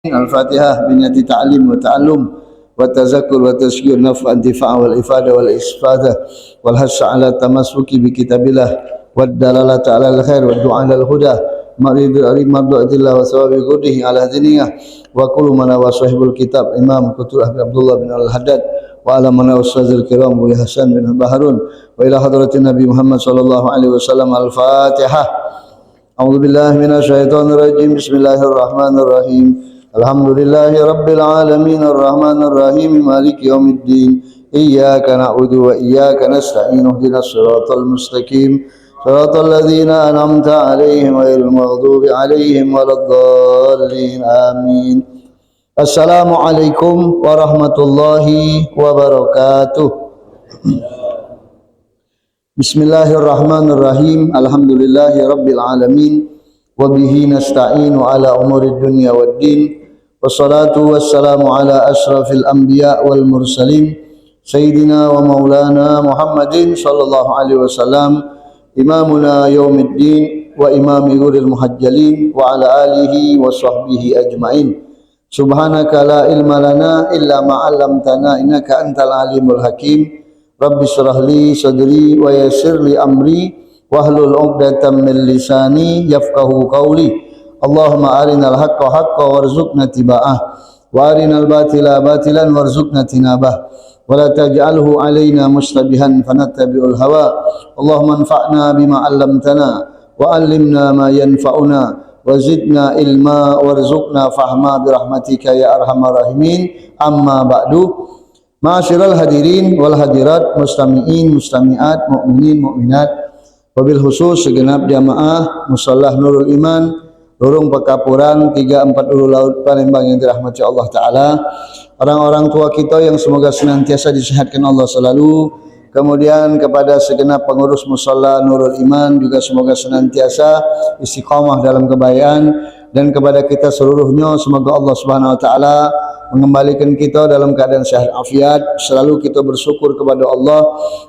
Al-Fatihah biniyati ta'lim wa ta'allum wa tazakkur wa tazkir naf'a intifa'a wal ifada wal isfadah wal hassa ala tamassuki bi kitabillah wad dalalata ala al-khair wa du'a ala al-huda maridul mardaatillah wa sawabi qudihi ala diniyah wa kullu man wa sahibul kitab Imam Qutul Abdullah bin Al-Haddad wa ala man wa ustazil kiram wa Hasan bin Baharun wa ila hadratin Nabi Muhammad sallallahu alaihi wasallam. Al-Fatihah. A'udzu billahi minasy syaithanir rajim. Bismillahirrahmanirrahim. Alhamdulillahi rabbil alamin arrahmanir rahim maliki yaumiddin iyyaka na'budu wa iyyaka nasta'in ihdinas siratal mustaqim siratal ladzina an'amta 'alaihim ghairil maghdubi 'alaihim waladdallin amin. Assalamu alaikum warahmatullahi wabarakatuh. Bismillahirrahmanirrahim. Alhamdulillahi rabbil alamin wa bihi nasta'inu ala umurid dunya waddin. Wassalatu wassalamu ala ashrafil anbiya wal mursalin Sayyidina wa maulana Muhammadin sallallahu alaihi wasallam imamuna yaumiddin wa imami ghuril muhajjalin wa ala alihi wa sahbihi ajma'in. Subhanaka la ilma lana illa ma 'allamtana innaka antal alimul hakim. Rabbi shrah li sadri wa yassir li amri wahlul 'uqdatam min lisani yafqahu qawli. Allahumma arinal haqqa haqqan warzuqna tiba'ah wa arinal batila batilan warzuqna tinabah wa la taj'alhu 'alaina mustabihan fanattabi'ul hawa. Allahumma anfa'na bima 'allamtana wa 'allimna ma yanfa'una wa zidna ilma warzuqna fahma birahmatika ya arhamar rahimin. Amma ba'du. Ma'asyiral hadirin wal hadirat, mustami'in mustami'at, mukminin mukminat, wabil khusus segenap jamaah Mushallah Nurul Iman Lorong Pekapuran 34 Ulu Laut Palembang yang dirahmati Allah Ta'ala. Orang-orang tua kita yang semoga senantiasa disehatkan Allah selalu. Kemudian kepada segenap pengurus Mushallah Nurul Iman juga semoga senantiasa istiqamah dalam kebaikan. Dan kepada kita seluruhnya semoga Allah Subhanahu Wa Ta'ala mengembalikan kita dalam keadaan sehat afiat. Selalu kita bersyukur kepada Allah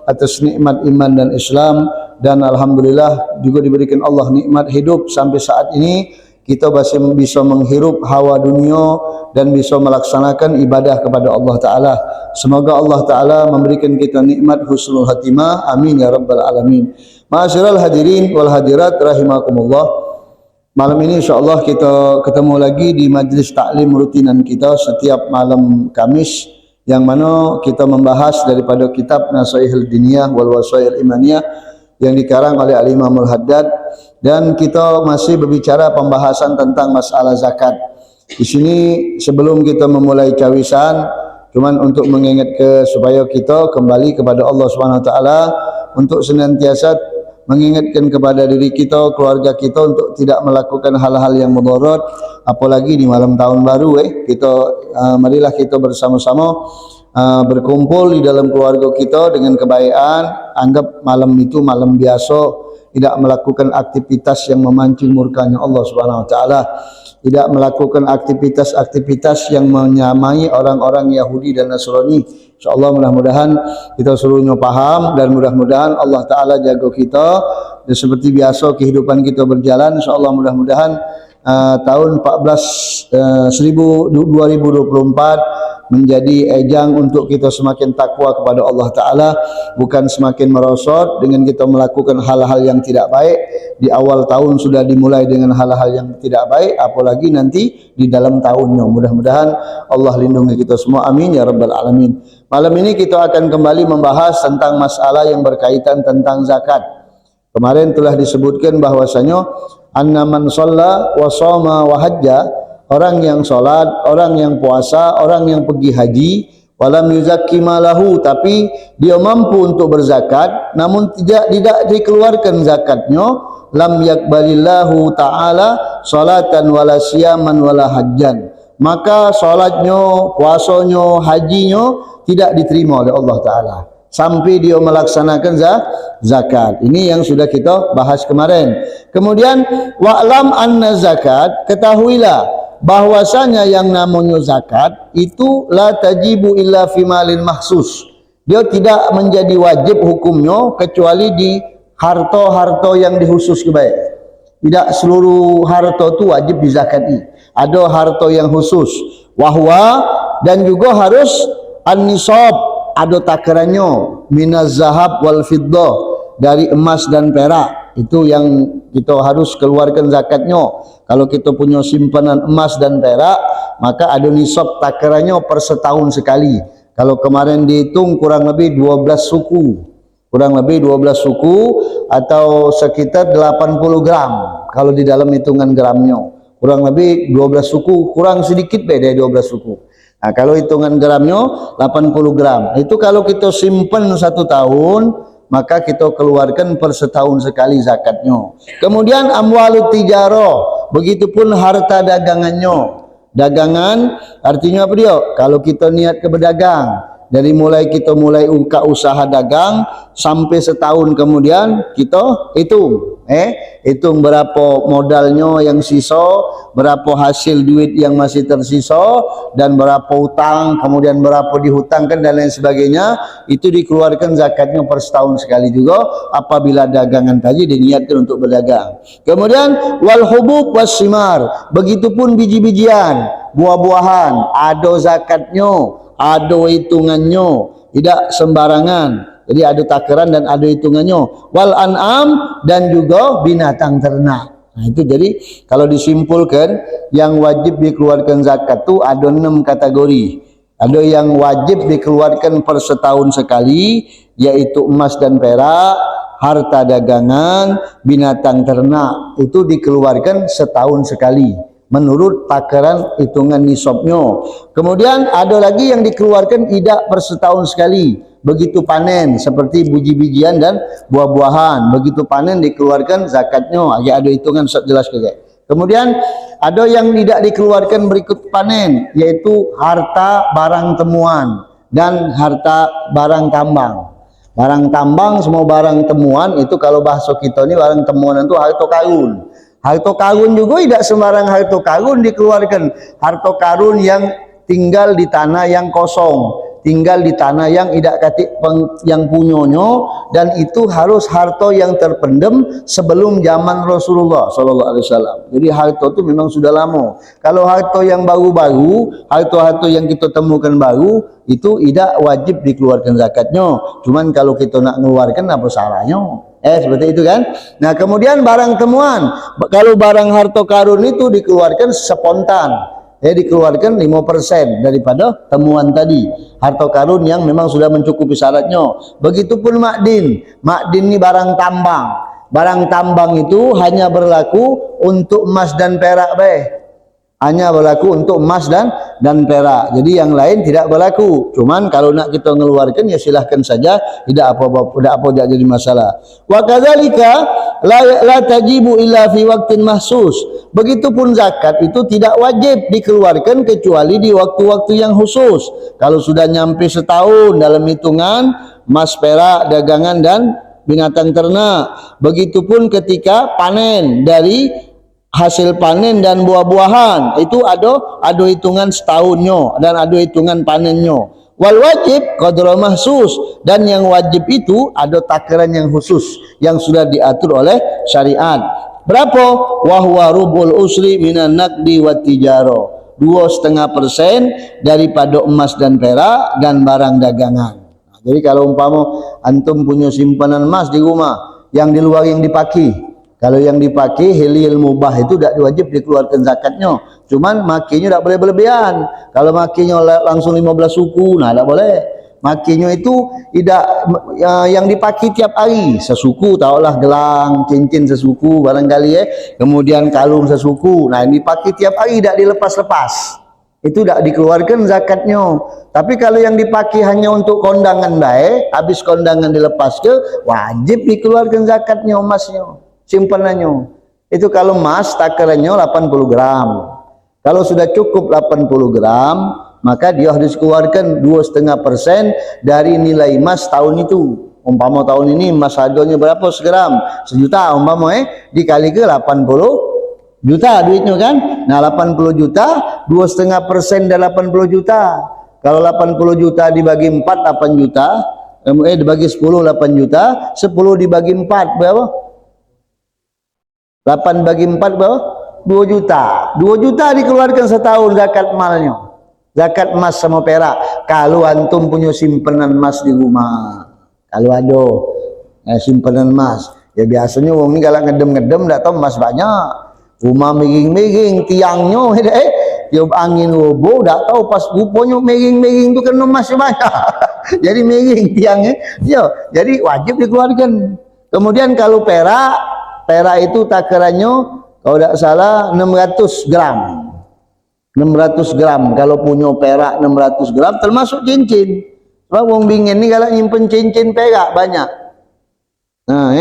atas nikmat iman dan Islam. Dan alhamdulillah juga diberikan Allah nikmat hidup sampai saat ini kita masih bisa menghirup hawa dunia dan bisa melaksanakan ibadah kepada Allah Ta'ala. Semoga Allah Ta'ala memberikan kita nikmat husnul khatimah. Amin ya rabbal alamin. Ma'asyiral hadirin wal hadirat rahimakumullah. Malam ini insyaAllah kita ketemu lagi di majlis taklim rutinan kita setiap malam Kamis, yang mana kita membahas daripada kitab Nasaihul Diniyah wal Wasail Imaniyah yang dikarang oleh Al-Imam Al-Haddad, dan kita masih berbicara pembahasan tentang masalah zakat. Di sini sebelum kita memulai cawisan, cuman untuk mengingat supaya kita kembali kepada Allah Subhanahu Wa Taala untuk senantiasa mengingatkan kepada diri kita, keluarga kita untuk tidak melakukan hal-hal yang mudarat, apalagi di malam tahun baru. Marilah kita bersama-sama berkumpul di dalam keluarga kita dengan kebaikan. Anggap malam itu malam biasa, tidak melakukan aktivitas yang memancing murkanya Allah Subhanahu Wa Taala, tidak melakukan aktivitas-aktivitas yang menyamai orang-orang Yahudi dan Nasrani. InsyaAllah mudah-mudahan kita seluruhnya paham, dan mudah-mudahan Allah Ta'ala jaga kita. Dan seperti biasa kehidupan kita berjalan, InsyaAllah mudah-mudahan tahun 2024 menjadi ejang untuk kita semakin takwa kepada Allah Ta'ala, bukan semakin merosot dengan kita melakukan hal-hal yang tidak baik. Di awal tahun sudah dimulai dengan hal-hal yang tidak baik, apalagi nanti di dalam tahunnya. Mudah-mudahan Allah lindungi kita semua. Amin ya rabbal alamin. Malam ini kita akan kembali membahas tentang masalah yang berkaitan tentang zakat. Kemarin telah disebutkan bahwasanya anna man shalla wa shoma wa hajja, orang yang salat, orang yang puasa, orang yang pergi haji, walam yuzakki malahu, tapi dia mampu untuk berzakat namun tidak dikeluarkan zakatnya, lam yakbalillahu ta'ala salatan wala siyaman wala hajjan, maka salatnya, puasanya, hajinya tidak diterima oleh Allah Ta'ala sampai dia melaksanakan zakat. Ini yang sudah kita bahas kemarin. Kemudian wa'lam anna zakat, ketahuilah bahwasanya yang namanya zakat itu la tajibu illa fi malin mahsus. Dia tidak menjadi wajib hukumnya kecuali di harta-harta yang dikhusus kebaik. Tidak seluruh harta tu wajib dizakati. Ada harta yang khusus. Wahwa, dan juga harus an-nisab, ada takarannya, minaz zahab wal fiddah, dari emas dan perak. Itu yang kita harus keluarkan zakatnya. Kalau kita punya simpanan emas dan perak, maka ada nisab takarannya per setahun sekali. Kalau kemarin dihitung kurang lebih 12 suku. Kurang lebih 12 suku atau sekitar 80 gram. Kalau di dalam hitungan gramnya. Kurang lebih 12 suku, kurang sedikit beda 12 suku. Nah, kalau hitungan gramnya 80 gram. Itu kalau kita simpan 1 tahun, maka kita keluarkan per setahun sekali zakatnya. Kemudian amwalut tijarah, begitupun harta dagangannya. Dagangan artinya apa dia? Kalau kita niat ke berdagang, dari mulai kita mulai buka usaha dagang sampai setahun kemudian kita hitung berapa modalnya yang sisa, berapa hasil duit yang masih tersisa, dan berapa utang, kemudian berapa dihutangkan dan lain sebagainya. Itu dikeluarkan zakatnya per setahun sekali juga apabila dagangan tadi diniatkan untuk berdagang. Kemudian wal hubub was simar, begitupun biji-bijian, buah-buahan, ada zakatnya, ada hitungannya, tidak sembarangan. Jadi ada takaran dan ada hitungannya. Wal an'am, dan juga binatang ternak. Nah, itu jadi kalau disimpulkan yang wajib dikeluarkan zakat itu ada 6 kategori. Ada yang wajib dikeluarkan per setahun sekali, yaitu emas dan perak, harta dagangan, binatang ternak. Itu dikeluarkan setahun sekali menurut takaran hitungan nisabnya. Kemudian ada lagi yang dikeluarkan tidak per setahun sekali. Begitu panen seperti biji-bijian dan buah-buahan, begitu panen dikeluarkan zakatnya. Agak ada hitungan jelas ke. Kemudian ada yang tidak dikeluarkan berikut panen, yaitu harta barang temuan dan harta barang tambang. Barang tambang semua barang temuan itu, kalau bahasa kita ini barang temuan itu harta karun. Harta karun juga tidak sembarang harta karun dikeluarkan. Harta karun yang tinggal di tanah yang kosong, tinggal di tanah yang tidak katik yang punyonyo, dan itu harus harta yang terpendam sebelum zaman Rasulullah sallallahu alaihi wasallam. Jadi harta itu memang sudah lama. Kalau harta yang baru-baru, harta-harta yang kita temukan baru, itu tidak wajib dikeluarkan zakatnya. Cuman kalau kita nak mengeluarkan, apa salahnya? Seperti itu kan. Nah, kemudian barang temuan, kalau barang harta karun itu dikeluarkan spontan, dikeluarkan 5% daripada temuan tadi, harta karun yang memang sudah mencukupi syaratnya. Begitupun makdin. Makdin ini barang tambang. Barang tambang itu hanya berlaku untuk emas dan perak hanya berlaku untuk emas dan perak. Jadi yang lain tidak berlaku. Cuman kalau nak kita mengeluarkan, ya silahkan saja, tidak apa-apa, tidak jadi masalah. Wa kadzalika la tajibu illa fi waqtin mahsus. Begitupun zakat itu tidak wajib dikeluarkan kecuali di waktu-waktu yang khusus. Kalau sudah nyampe setahun dalam hitungan emas, perak, dagangan dan binatang ternak. Begitupun ketika panen dari hasil panen dan buah-buahan, itu ada hitungan setahunnya dan ada hitungan panennya. Wal wajib qadra mahsus, dan yang wajib itu ada takaran yang khusus yang sudah diatur oleh syariat. Berapa? Wa huwa rubul usri minan naqdi wat tijarah, 2,5% daripada emas dan perak dan barang dagangan. Nah, jadi kalau umpama antum punya simpanan emas di rumah, yang di luar yang dipakai, kalau yang dipakai hilil mubah itu tidak wajib dikeluarkan zakatnya. Cuman makinya tidak boleh berlebihan. Kalau makinya langsung 15 suku, nah tidak boleh. Makinya itu tidak yang dipakai tiap hari. Sesuku, tahulah gelang, cincin sesuku barangkali kemudian kalung sesuku. Nah, yang dipakai tiap hari tidak dilepas-lepas. Itu tidak dikeluarkan zakatnya. Tapi kalau yang dipakai hanya untuk kondangan habis kondangan dilepas ke, wajib dikeluarkan zakatnya emasnya. Simpanannya itu kalau emas takarannya 80 gram. Kalau sudah cukup 80 gram, maka dia harus keluarkan 2,5% dari nilai emas tahun itu. Umpama tahun ini emas harganya berapa segram? 1 juta umpama dikali ke 80 juta duitnya kan. Nah, 80 juta 2,5% dari 80 juta. Kalau 80 juta dibagi 4 8 juta, dibagi 10 8 juta, 10 dibagi 4 berapa? 8 bagi 4 berapa? 2 juta. 2 juta dikeluarkan setahun zakat malnya. Zakat emas sama perak. Kalau antum punya simpanan emas di rumah. Kalau ada simpanan emas. Ya biasanya wong ni kalau ngedem-ngedem tak tahu emas banyak. Rumah miring-miring, tiangnya tiup angin roboh, tak tahu pas rupanya miring-miring tu kena emas banyak. Jadi miring tiangnya. Ya, jadi wajib dikeluarkan. Kemudian kalau perak itu takarannya kalau tidak salah 600 gram. 600 gram. Kalau punya perak 600 gram termasuk cincin. Sebab wong bingin ni kalau nyimpen cincin perak banyak. Nah,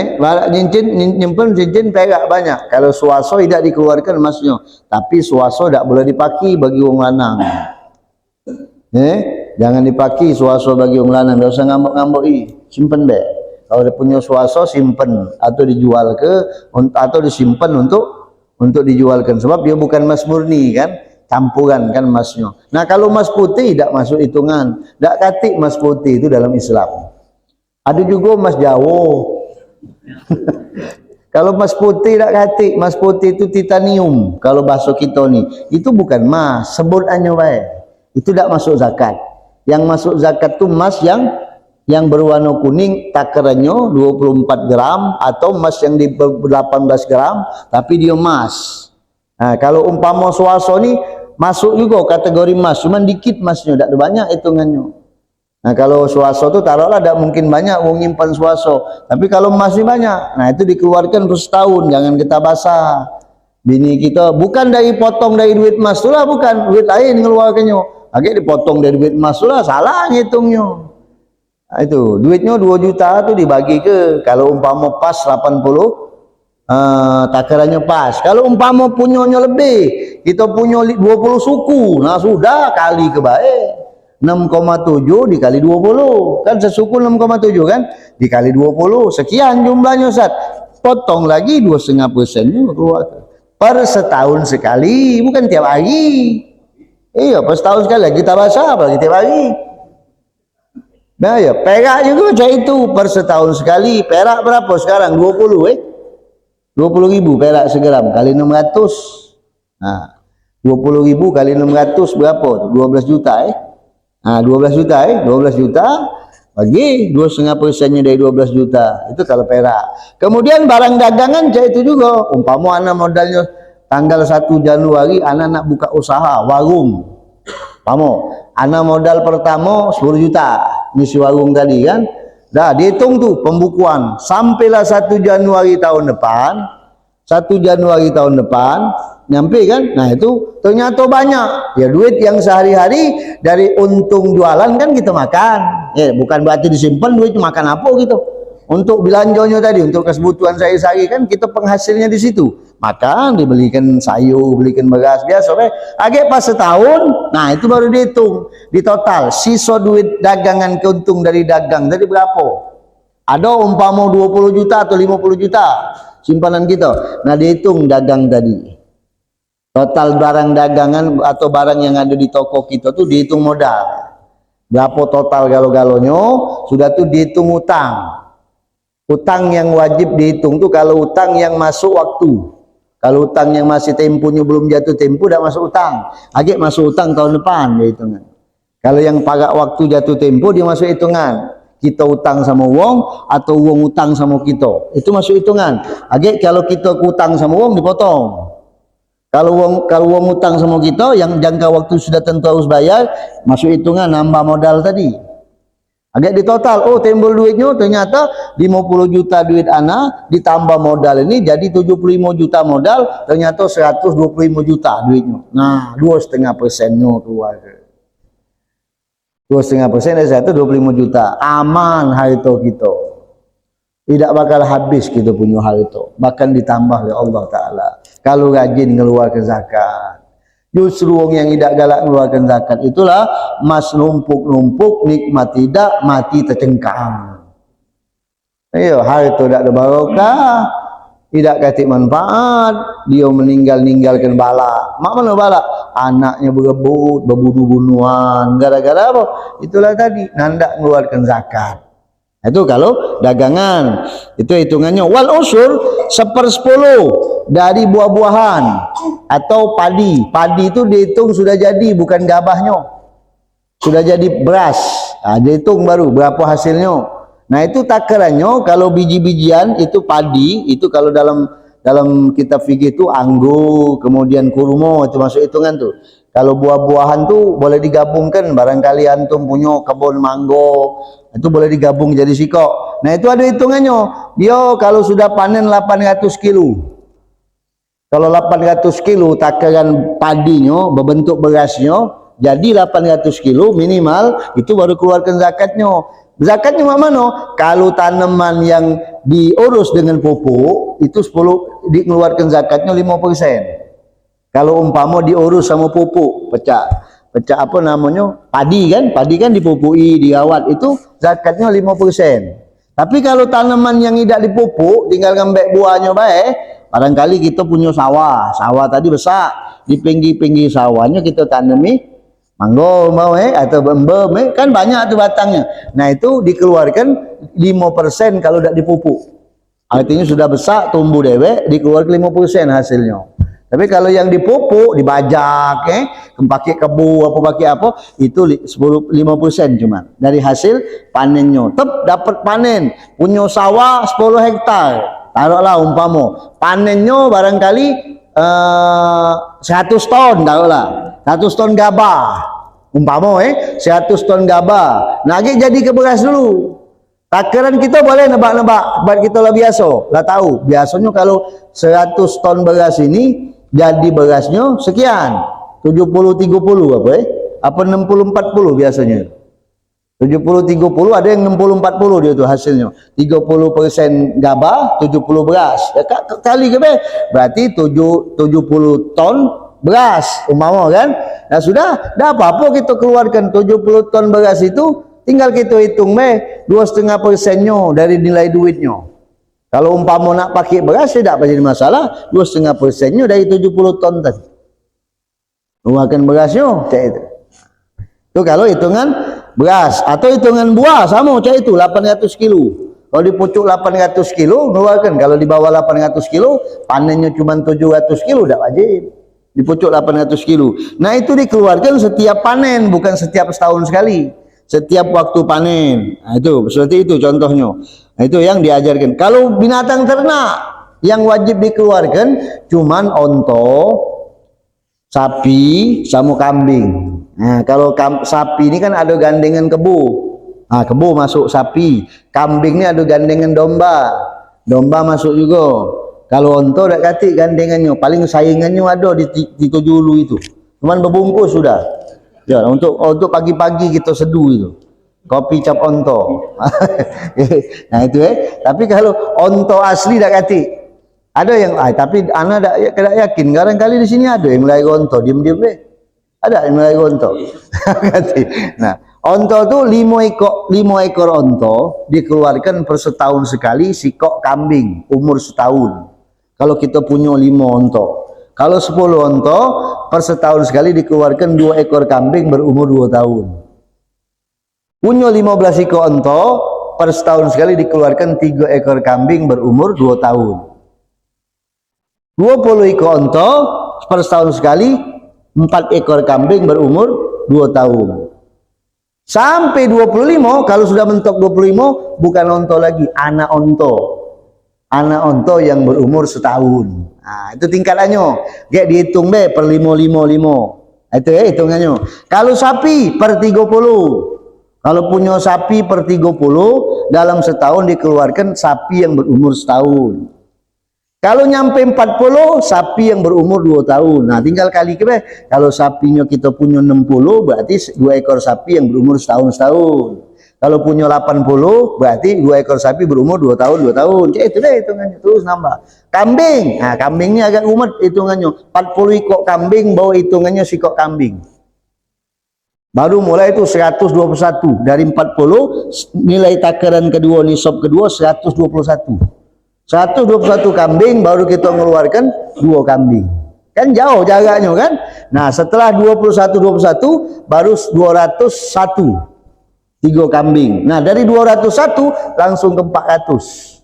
nyimpen cincin perak banyak. Kalau suaso tidak dikeluarkan emasnya. Tapi suaso tidak boleh dipakai bagi wong lanang. Jangan dipakai suaso bagi wong lanang. Tidak usah ngambek-ngambek. Simpen be. Kalau dia punya suaso simpen atau dijual atau disimpan untuk dijualkan. Sebab dia bukan emas murni kan, campuran kan emasnya. Nah kalau emas putih tidak masuk hitungan. Tak katik emas putih itu dalam Islam. Ada juga emas Jawa. Kalau emas putih tak katik, emas putih itu titanium. Kalau bahasa kita ni, itu bukan emas, sebut aja baik. Itu tak masuk zakat. Yang masuk zakat tu emas yang berwarna kuning, takarannya 24 gram atau emas yang di 18 gram tapi dia emas. Nah, kalau umpama suaso ni masuk juga kategori emas, cuman dikit emasnya, tak ada banyak hitungannya. Nah, kalau suaso tu taruhlah tak mungkin banyak wong nyimpan suaso, tapi kalau emas ni banyak. Nah, itu dikeluarkan per setahun, jangan kita basah. Bini kita bukan dari potong dari duit emas tu lah, bukan duit lain ngeluarkannya. Agak dipotong dari duit emas tu lah, salah ngitungnya. Itu duitnya 2 juta tu dibagi ke, kalau umpama pas 80 takarannya pas. Kalau umpama punyanya lebih, kita punya 20 suku, nah sudah kali ke baik 6,7 dikali 20 kan sesuku 6,7 kan, dikali 20 sekian jumlahnya Ustaz. Potong lagi 2,5% keluar per setahun sekali, bukan tiap hari. Iya, per setahun sekali kita basah apalagi tiap hari. Nah ya, perak juga macam itu, per setahun sekali. Perak berapa sekarang? 20 20.000 perak segram kali 600. Nah, 20.000 kali 600 berapa? 12 juta Nah, 12 juta 12 juta bagi 2,5%-nya dari 12 juta. Itu kalau perak. Kemudian barang dagangan macam itu juga. Umpama anak modalnya tanggal 1 Januari anak nak buka usaha warung. Pamo, anak modal pertama 10 juta misi warung tadi kan, dah dihitung tuh pembukuan sampailah 1 Januari tahun depan, 1 Januari tahun depan nyampe kan. Nah itu ternyata banyak ya, duit yang sehari-hari dari untung jualan kan kita makan ya, bukan berarti disimpan duit makan apa gitu. Untuk belanjanya tadi, untuk kebutuhan sehari-hari kan kita penghasilnya di situ. Makan, dibelikan sayur, belikan beras biasa. Agak pas setahun, nah itu baru dihitung. Di total, sisa duit dagangan keuntung dari dagang tadi berapa? Ada umpama 20 juta atau 50 juta simpanan kita. Nah dihitung dagang tadi. Total barang dagangan atau barang yang ada di toko kita tuh dihitung modal. Berapa total galo-galonya, sudah tuh dihitung utang. Utang yang wajib dihitung tuh kalau utang yang masuk waktu. Kalau utang yang masih temponya belum jatuh tempo, tidak masuk utang. Agak masuk utang tahun depan dia hitungan. Kalau yang pagak waktu jatuh tempo dia masuk hitungan. Kita utang sama wong atau wong utang sama kita, itu masuk hitungan. Agak kalau kita utang sama wong dipotong. Kalau wong utang sama kita yang jangka waktu sudah tentu harus bayar, masuk hitungan nambah modal tadi. Agak di total, oh timbul duitnya ternyata 50 juta duit anak ditambah modal ini jadi 75 juta modal, ternyata 125 juta duitnya. Nah 2,5%-nya keluar. 2,5% dari 125 juta, aman harta kita. Tidak bakal habis kita punya harta, bahkan ditambah oleh Allah Ta'ala kalau rajin ngeluarkan zakat. Justru orang yang tidak galak mengeluarkan zakat itulah mas numpuk-numpuk, nikmat tidak, mati tercengkam. Ayo, harta tidak ada barokah, tidak katik manfaat, dia meninggalkan bala. Mak mana bala? Anaknya berebut, berbunuh-bunuhan, gara-gara apa? Itulah tadi, nandak mengeluarkan zakat. Itu kalau dagangan, itu hitungannya. Wal usur 1/10 dari buah-buahan atau padi. Padi itu dihitung sudah jadi, bukan gabahnya. Sudah jadi beras. Nah, dihitung baru berapa hasilnya. Nah, itu takarannya kalau biji-bijian itu padi, itu kalau dalam kitab fikih itu anggur, kemudian kurma, itu masuk hitungan tuh. Kalau buah-buahan tuh boleh digabungkan, barangkali antum punya kebun manggo, itu boleh digabung jadi sikok. Nah, itu ada hitungannya. Dia kalau sudah panen 800 kilo. Kalau 800 kilo takaran padinya berbentuk berasnya jadi 800 kilo minimal, itu baru keluarkan zakatnya. Zakatnya mana? Kalau tanaman yang diurus dengan pupuk itu 10 dikeluarkan zakatnya 5%. Kalau umpama diurus sama pupuk, pecah apa namanya? Padi kan dipupui, dirawat, itu zakatnya 5%. Tapi kalau tanaman yang tidak dipupuk, tinggal ngembek buahnya baik, barangkali kita punya sawah tadi besar, di pinggir-pinggir sawahnya kita tanami manggo atau bembem, kan banyak tuh batangnya. Nah, itu dikeluarkan 5% kalau tidak dipupuk. Artinya sudah besar, tumbuh dewek, dikeluarkan 5% hasilnya. Tapi kalau yang dipupuk, dibajak, pakai kebu, pakai apa, itu 5% cuma dari hasil panennya. Dapat panen, punya sawah 10 hektar, taruhlah umpama, panennya barangkali 100 ton, taruhlah 100 ton gabah, umpama 100 ton gabah. Nah, jadi ke beras dulu. Takaran kita boleh nebak-nebak, buat kita lah biasa, lah tahu. Biasanya kalau 100 ton beras ini jadi berasnya sekian, 70-30 apa 60-40 biasanya. 70-30, ada yang 60-40 dia tuh hasilnya. 30% gabah, 70 beras. Ya kali ke berarti 70 ton beras umpama kan. Nah, sudah, dah apa-apa kita keluarkan 70 ton beras itu, tinggal kita hitung 2,5%-nya dari nilai duitnya. Kalau umpama nak pakai beras tidak jadi masalah, 2,5%-nya dari 70 ton tadi. Keluarkan berasnya, cak itu. Itu kalau hitungan beras, atau hitungan buah sama cak itu 800 kilo. Kalau dipucuk 800 kilo, keluarkan. Kalau di bawah 800 kilo, panennya cuma 700 kilo, tidak wajib. Dipucuk 800 kilo. Nah, itu dikeluarkan setiap panen, bukan setiap setahun sekali. Setiap waktu panen. Nah, itu seperti itu contohnya. Nah, itu yang diajarkan. Kalau binatang ternak yang wajib dikeluarkan cuman onto, sapi, sama kambing. Nah, kalau sapi ini kan ada gandengan kebu. Nah, kebu masuk sapi. Kambing ini ada gandengan domba. Domba masuk juga. Kalau onto tak katik gandengannya, paling saingannya ada di Tojulu itu. Cuman berbungkus sudah. Ya, untuk pagi-pagi kita seduh itu. Kopi cap onto. Nah, itu Tapi kalau onto asli tak katik. Ada yang tapi anak tidak yakin. Barangkali di sini ada yang melai onto, diam-diam Ada yang melai onto. Nah, onto tu 5 ekor onto dikeluarkan per setahun sekali sikok kambing umur setahun. Kalau kita punya 5 onto. Kalau 10 onto per setahun sekali dikeluarkan 2 ekor kambing berumur 2 tahun. Punya 15 ekor onto per setahun sekali dikeluarkan 3 ekor kambing berumur 2 tahun. 20 ekor onto per setahun sekali 4 ekor kambing berumur 2 tahun. Sampai 25, kalau sudah mentok 25 bukan onto lagi, anak onto. Anak onto yang berumur setahun. Nah, itu tingkatannya. Kayak dihitung per 5. Itu hitungannya. Kalau sapi per 30. Kalau punya sapi per 30, dalam setahun dikeluarkan sapi yang berumur setahun. Kalau nyampe 40, sapi yang berumur 2 tahun. Nah, tinggal kali kalau sapinya kita punya 60, berarti 2 ekor sapi yang berumur setahun. Kalau punya 80, berarti 2 ekor sapi berumur 2 tahun. Itu deh hitungannya, terus nambah. Kambing, nah kambing ini agak umat hitungannya. 40 ekor kambing, bawa hitungannya sikok kambing. Baru mulai itu 121. Dari 40, nilai takaran kedua, nisab kedua 121. 121 kambing, baru kita mengeluarkan 2 kambing. Kan jauh jaraknya kan? Nah, setelah 21, baru 201. 3 kambing. Nah, dari 201 langsung ke 400.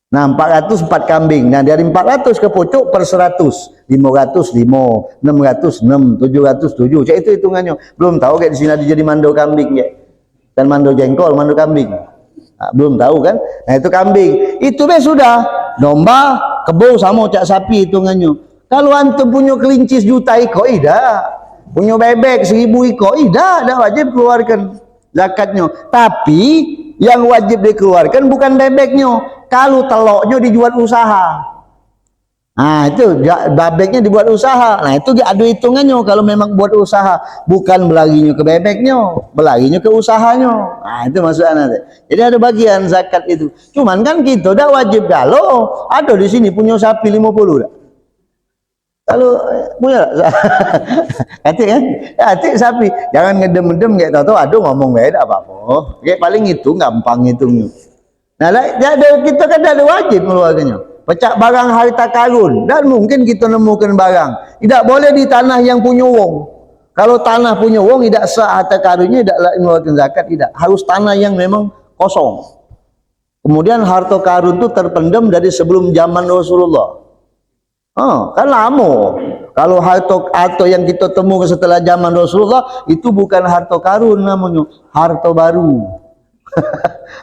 Nah, 400 4 kambing. Nah, dari 400 ke pucuk per 100. 500 5, 600 6, 700 7. Cak itu hitungannya. Belum tahu kayak di sini ada jadi mando kambing ya. Dan mando jengkol, mando kambing. Nah, belum tahu kan? Nah, itu kambing. Itu be sudah. Domba, kebo sama cak sapi hitungannya. Kalau antum punya kelinci juta ekor, tidak. Punya bebek 1000 ekor, tidak wajib keluarkan zakatnya. Tapi yang wajib dikeluarkan bukan bebeknya. Kalau teloknya dijual usaha, nah itu bebeknya dibuat usaha. Nah itu ada hitungannya kalau memang buat usaha, bukan belaginya ke bebeknya, belaginya ke usahanya. Nah itu maksudnya nanti. Jadi ada bagian zakat itu. Cuman kan kita udah wajib kalau ada di sini punya sapi 50 dah. Kalau punya hati kan, hati sapi, jangan ngedem-ngedem kayak tahu aduh ngomong beda apa-apa. Kayak paling itu gampang hitungnya. Nah, kita kan ada wajib mengeluarkannya. Pecah barang harta karun, dan mungkin kita nemukan barang. Tidak boleh di tanah yang punya wong. Kalau tanah punya wong tidak sah harta karunnya, tidak mengeluarkan zakat, tidak. Harus tanah yang memang kosong. Kemudian harta karun itu terpendam dari sebelum zaman Rasulullah. Kan lama. Kalau harta yang kita temukan setelah zaman Rasulullah itu bukan harta karun namanya, harta baru.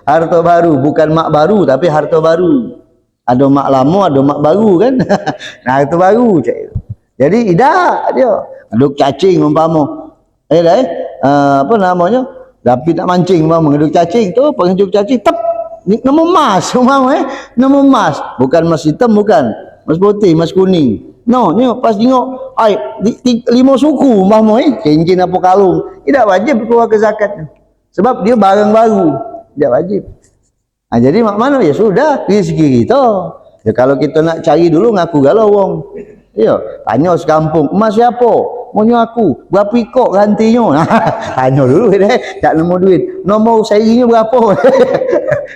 Harta baru, bukan mak baru tapi harta baru. Ada mak lama, ada mak baru kan. Nah itu baru cak. Jadi tidak dia aduk cacing umpama apa namanya, tapi tak mancing umpama aduk cacing tu, pengaduk cacing tep nemu emas umpama nemu emas, bukan emas hitam, bukan emas putih, emas kuning. No, ni pas tengok ai 5 suku umpama cincin apa kalung, tidak wajib keluar ke zakatnya. Sebab dia barang baru, tidak wajib. Nah, jadi mak mana ya sudah rezeki kita. Ya kalau kita nak cari dulu ngaku galau wong. Iya, tanya sekampung, emas siapa? Maunya aku. Berapa ikut gantinya? Nah, tanya dulu deh, tak nemu duit. Nombor serinya berapa?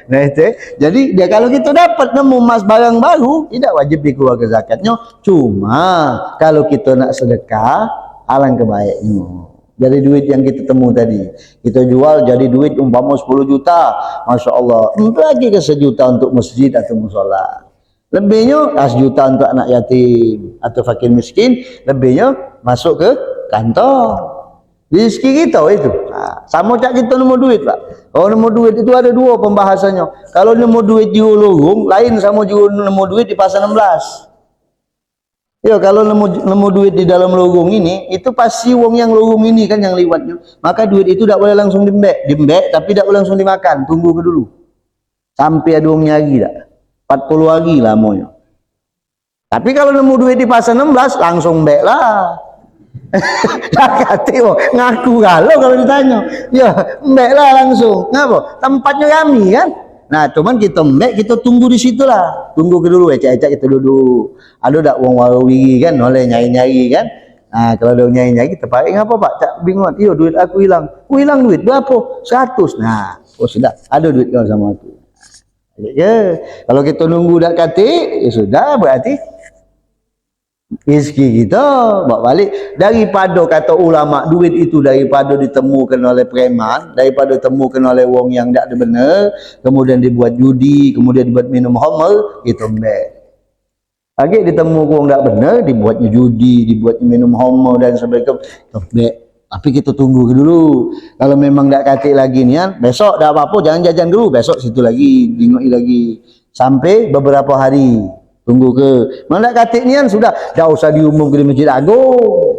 Nah itu. Jadi dia kalau kita dapat nemu emas barang baru, tidak wajib dikeluarkan zakatnya. Cuma kalau kita nak sedekah, alangkah baiknya. Dari duit yang kita temu tadi, kita jual jadi duit umpama 10 juta, Masya Allah, lagi ke 1 juta untuk masjid atau musola, lebihnya 1 juta untuk anak yatim atau fakir miskin, lebihnya masuk ke kantor. Rezeki kita itu. Nah, sama cak kita nemu duit Pak. Kalau nemu duit itu ada 2 pembahasannya. Kalau nemu duit di lorong, lain sama nemu duit di pasar 16. Ya kalau nemu duit di dalam lorong ini, itu pasti wong yang lorong ini kan yang liwatnya. Maka duit itu tidak boleh langsung dimbek, tapi tidak boleh langsung dimakan, tunggu ke dulu. Sampai ada wong nyari dah. 40 hari lamanya. Tapi kalau nemu duit di pasar 16, langsung mbek lah. Ngaku galau kalau ditanya. Ya, mbek lah langsung. Ngapa? Tempatnya kami kan. Nah, cuman kita mbek, kita tunggu di situ lah. Tunggu ke dulu, ecek-ecek kita duduk. Ada tak wong wawi kan, oleh nyai-nyai kan. Nah, kalau ada nyai-nyai kita pakai ngapa Pak? Cak bingung. Iya, duit aku hilang. Aku hilang duit berapa? 100. Nah, oh sudah, ada duit kau sama aku. Ya, kalau kita nunggu dak kati, ya sudah berarti rezeki kita bawa balik. Daripada kata ulama duit itu daripada ditemukan oleh preman, daripada ditemukan oleh wong yang tak ada benar, kemudian dibuat judi, kemudian dibuat minum khamr, itu mbek. Lagi ditemu wong tak benar, dibuatnya judi, dibuatnya minum khamr dan sebagainya, itu mbek. Tapi kita tunggu dulu. Kalau memang tak katik lagi nian, besok tak apa-apa, jangan jajan dulu, besok situ lagi, tengok lagi sampai beberapa hari. Tunggu ke mana katik nian sudah, dah usah diumum ke di Masjid Agung,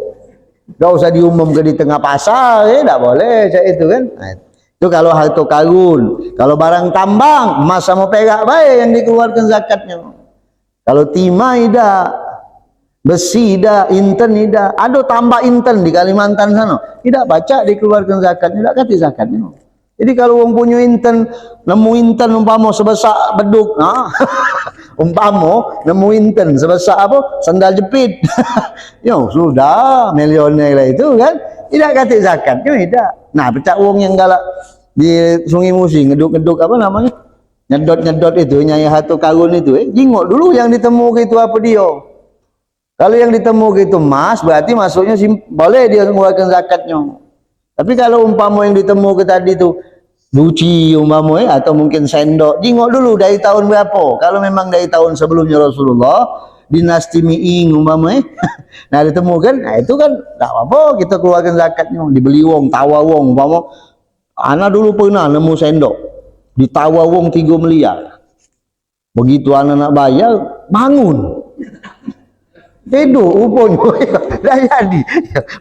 dah usah diumum ke di tengah pasar, tak boleh cak itu kan. Nah, itu kalau harta karun. Kalau barang tambang, emas sama perak baik yang dikeluarkan zakatnya. Kalau timah tidak, besi tidak, inten tidak, ada tambah inten di Kalimantan sana, tidak baca dikeluarkan zakatnya, tidak kati zakatnya. Jadi kalau orang punya inten, nemu inten umpama sebesar beduk, nah, umpama nemu inten sebesar apa? Sandal jepit. Yo sudah milioner lah itu kan. Tidak kata zakat, tidak. Nah, pecah uang yang galak di Sungai Musi ngeduk-ngeduk apa namanya? Nyedot-nyedot itu nyai harta karun itu, jingok dulu yang ditemukan itu apa dia. Kalau yang ditemukan itu emas, berarti masuknya boleh dia mengeluarkan zakatnya. Tapi kalau umpama yang ditemukan tadi itu Luci umpama atau mungkin sendok. Jingok dulu dari tahun berapa. Kalau memang dari tahun sebelumnya Rasulullah, dinasti Mi'ing umpama nah ditemu kan, nah itu kan tak apa-apa kita keluarkan zakatnya, dibeli wong, tawa wong umpama. Ana dulu pernah nemu sendok ditawa wong 3 miliar. Begitu anak nak bayar, bangun. Tidur rupanya. Dah jadi.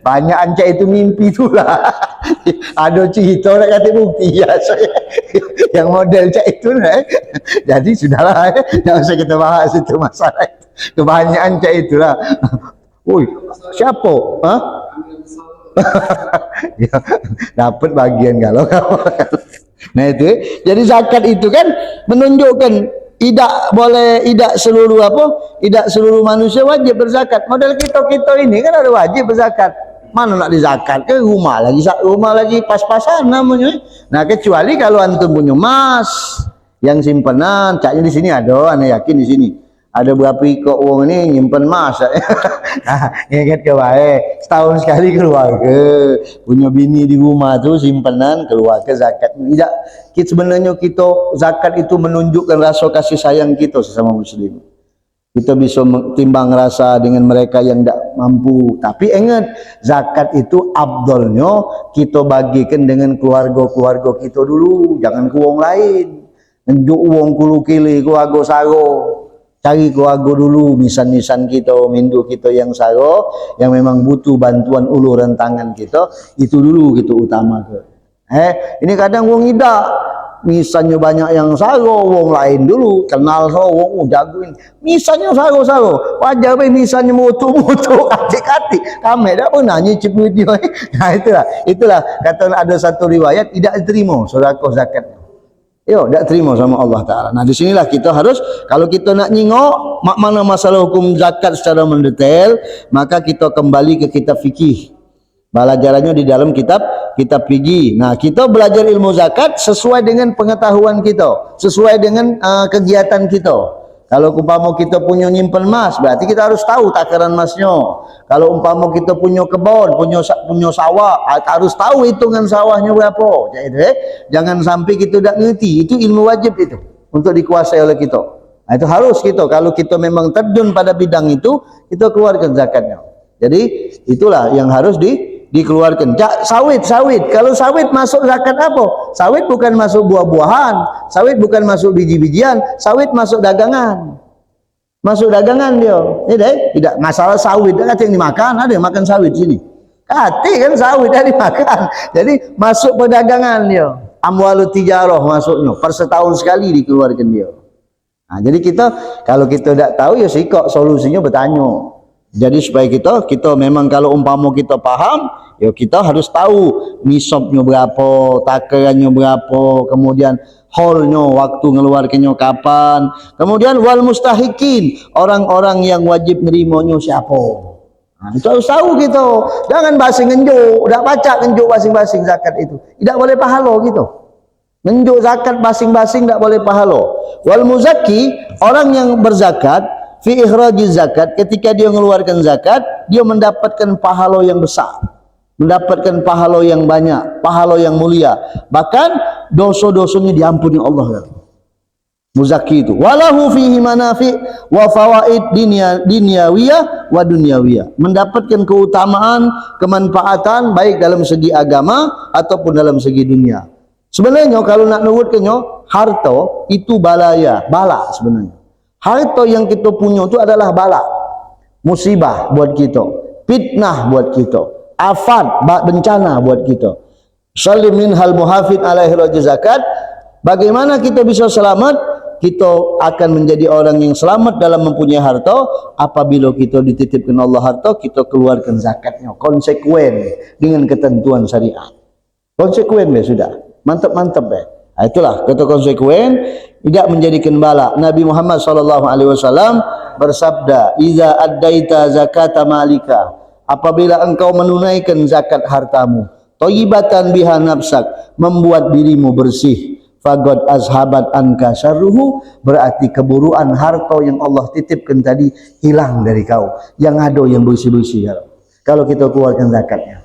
Banyak ancak itu mimpi tu lah. Ada cerita nak kata bukti. Ya, yang model cak itu lah. Jadi sudahlah. Tak usah kita bahas itu masalah. Kebanyakan cak itulah. Oi, siapa? Ha? Ya, dapat bagian kalau. Nah itu. Jadi zakat itu kan menunjukkan tidak boleh, tidak seluruh tidak seluruh manusia wajib berzakat. Model kita ini kan ada wajib berzakat. Mana nak dizakat ke rumah lagi pas-pasan namanya. Nah kecuali kalau antum punya emas yang simpanan, caknya di sini ada, anda yakin di sini ada berapa ikut uang ini nyimpen emas. Nah, ingat ke baik, setahun sekali keluar ke punya bini di rumah tu simpanan keluar ke zakat. Tidak, sebenarnya kita zakat itu menunjukkan rasa kasih sayang kita sesama muslim. Kita bisa timbang rasa dengan mereka yang tidak mampu. Tapi ingat, zakat itu abdolnya kita bagikan dengan keluarga-keluarga kita dulu, jangan ke orang lain. Nunjuk uang kulu kili keluarga saro. Cari keluarga dulu, misan-misan kita, mindu kita yang saro, yang memang butuh bantuan uluran tangan kita, itu dulu kita utamakan. Ini kadang wong tidak, misalnya banyak yang saro, wong lain dulu, kenal so, wong jagoin, misalnya saro, wajar misalnya mutu-mutu, atik-atik, kami dah pernah nyicip duit dia. Nah itulah, kata ada satu riwayat, tidak diterima sedekah zakat. Yo, tak terima sama Allah Ta'ala. Nah, di sinilah kita harus, kalau kita nak nyingok mana masalah hukum zakat secara mendetail, maka kita kembali ke kitab fikih. Belajarannya di dalam kitab fikih. Nah, kita belajar ilmu zakat sesuai dengan pengetahuan kita, sesuai dengan kegiatan kita. Kalau umpama kita punya nyimpen emas, berarti kita harus tahu takaran emasnya. Kalau umpama kita punya kebun, punya sawah, harus tahu hitungan sawahnya berapa. Jangan sampai kita tidak ngerti. Itu ilmu wajib itu untuk dikuasai oleh kita. Nah, itu harus kita. Kalau kita memang terjun pada bidang itu, kita keluarkan zakatnya. Jadi itulah yang harus dikeluarkan. Sawit. Kalau sawit masuk zakat apa? Sawit bukan masuk buah-buahan, sawit bukan masuk biji-bijian, sawit masuk dagangan. Masuk dagangan dia. Tidak masalah sawit, ada yang dimakan, ada yang makan sawit sini. Kati kan sawit ada dimakan. Jadi masuk perdagangan dia. Amwalut tijarah masuknya. Per setahun sekali dikeluarkan dia. Nah, jadi kita kalau kita tidak tahu ya sikok solusinya bertanya. Jadi supaya kita memang kalau umpama kita paham, ya kita harus tahu nisabnya berapa, takarannya berapa, kemudian haulnya, waktu ngeluarkannya kapan, kemudian wal mustahikin, orang-orang yang wajib nerimanya siapa. Nah, itu harus tahu kita. Jangan basing ngenjuk, dak baca ngenjuk basing-basing zakat itu. Tidak boleh pahala gitu. Ngenjuk zakat basing-basing tidak boleh pahala. Wal muzakki, orang yang berzakat fi ikhrajiz zakat, ketika dia mengeluarkan zakat, dia mendapatkan pahala yang besar, mendapatkan pahala yang banyak, pahala yang mulia, bahkan dosa-dosanya diampuni Allah. Muzaki itu walahu fihi manafi wa fawaid dinyawiyah wa dunyawiyah, mendapatkan keutamaan, kemanfaatan baik dalam segi agama ataupun dalam segi dunia. Sebenarnya kalau nak nurutkannya, harta itu bala sebenarnya. Harta yang kita punya itu adalah bala, musibah buat kita, fitnah buat kita, afat, bencana buat kita. Salim minhal muhafid ala ikhrajiz zakat. Bagaimana kita bisa selamat? Kita akan menjadi orang yang selamat dalam mempunyai harta apabila kita dititipkan Allah harta, kita keluarkan zakatnya konsekuen dengan ketentuan syariat. Konsekuen sudah, mantap deh. Nah, itulah kata konsekuen, tidak menjadikan bala. Nabi Muhammad SAW bersabda, "Iza addaita zakata malika," apabila engkau menunaikan zakat hartamu, thayyibatan biha nafsak, membuat dirimu bersih, faqad azhabat anka syarruhu, berarti keburukan harta yang Allah titipkan tadi hilang dari kau. Yang ada yang bersih-bersih kalau kita keluarkan zakatnya.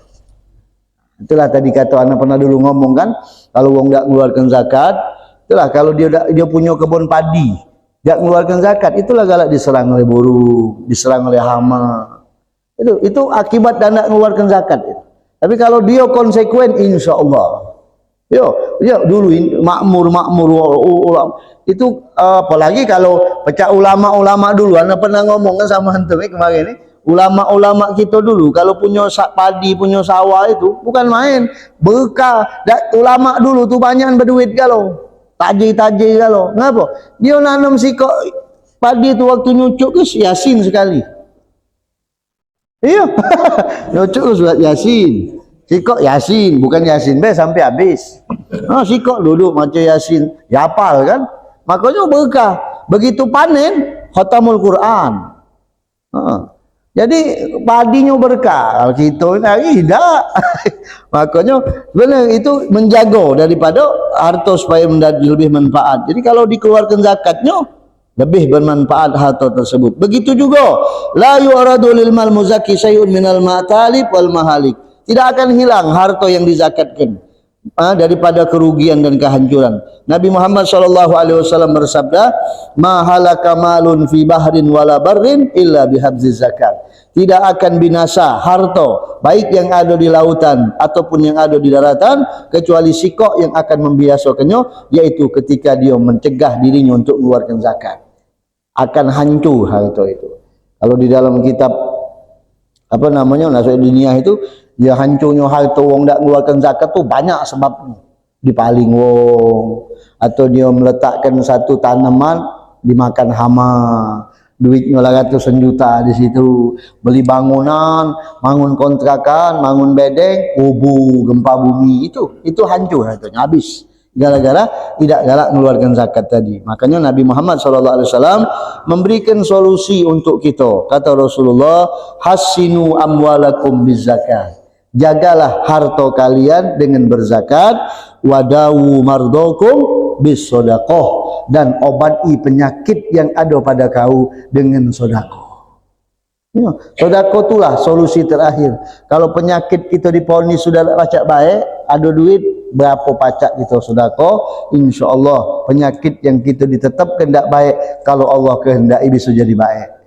Itulah tadi kata anak pernah dulu ngomong kan, kalau wong tak mengeluarkan zakat, itulah kalau dia punya kebun padi, tak mengeluarkan zakat, itulah galak diserang oleh burung, diserang oleh hama. Itu akibat dan tak mengeluarkan zakat. Tapi kalau dia konsekuen, insya Allah. Dulu makmur itu apalagi kalau pecah ulama dulu. Anak pernah ngomong kan sama hantu kemarin ini. Ulama kita dulu kalau punya padi, punya sawah itu bukan main. Berkah. Ulama dulu tuh banyak berduit kalau. Taji kalau. Ngapa? Dia nanam sikok padi itu waktu nyucuk ke Yasin sekali. Iya. Nyucuk surat Yasin. Sikok Yasin, bukan Yasin B sampai habis. Sikok duduk macam Yasin, ya hafal kan? Makanya berkah. Begitu panen, khatamul Quran. Jadi padinya berkah. Kalau kita tidak. Makanya benar itu menjaga daripada harta supaya menjadi lebih manfaat. Jadi kalau dikeluarkan zakatnya lebih bermanfaat harta tersebut. Begitu juga la yu'radu lil mal muzakki syai'un minal ma'talib wal mahalik. Tidak akan hilang harta yang dizakatkan daripada kerugian dan kehancuran. Nabi Muhammad SAW bersabda, "Ma halaka malun fi bahrin wala barrin illa bihabziz zakat." Tidak akan binasa harta baik yang ada di lautan ataupun yang ada di daratan kecuali sikok yang akan membiasakannya, yaitu ketika dia mencegah dirinya untuk mengeluarkan zakat. Akan hancur harta itu. Kalau di dalam kitab apa namanya Nasihat Dunia itu, ya hancurnya harta wong tak mengeluarkan zakat tu banyak sebabnya. Dipaling wong, atau dia meletakkan satu tanaman dimakan hama, duitnya lah ratusan juta di situ, beli bangunan, bangun kontrakan, bangun bedeng, gempa bumi, itu hancur hartanya, habis. Gara-gara tidak galak mengeluarkan zakat tadi. Makanya Nabi Muhammad SAW memberikan solusi untuk kita. Kata Rasulullah, "Hassinu amwalakum bizakat." Jagalah harta kalian dengan berzakat. Wadawu mardokum bisodaqoh, dan obati penyakit yang ada pada kau dengan sodakoh. Sodakoh itulah solusi terakhir. Kalau penyakit kita diponis sudah pacak baik, ada duit, berapa pacak kita sodakoh, insya Allah penyakit yang kita ditetapkan tidak baik, kalau Allah kehendaki bisa jadi baik.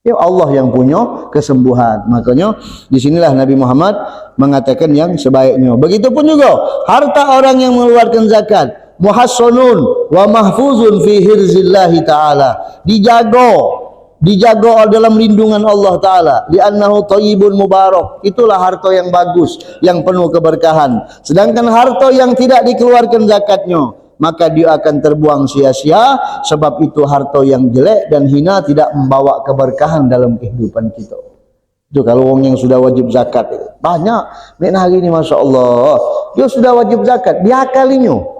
Ya Allah yang punya kesembuhan. Makanya disinilah Nabi Muhammad mengatakan yang sebaiknya. Begitupun juga harta orang yang mengeluarkan zakat, muhassanun wa mahfuzun fi hirzillahi ta'ala, dijaga dalam lindungan Allah Ta'ala, li'annahu thayyibun mubarak. Itulah harta yang bagus, yang penuh keberkahan. Sedangkan harta yang tidak dikeluarkan zakatnya, maka dia akan terbuang sia-sia, sebab itu harta yang jelek dan hina tidak membawa keberkahan dalam kehidupan kita. Itu kalau orang yang sudah wajib zakat itu. Banyak hari ini Masya Allah, dia sudah wajib zakat, diakalinya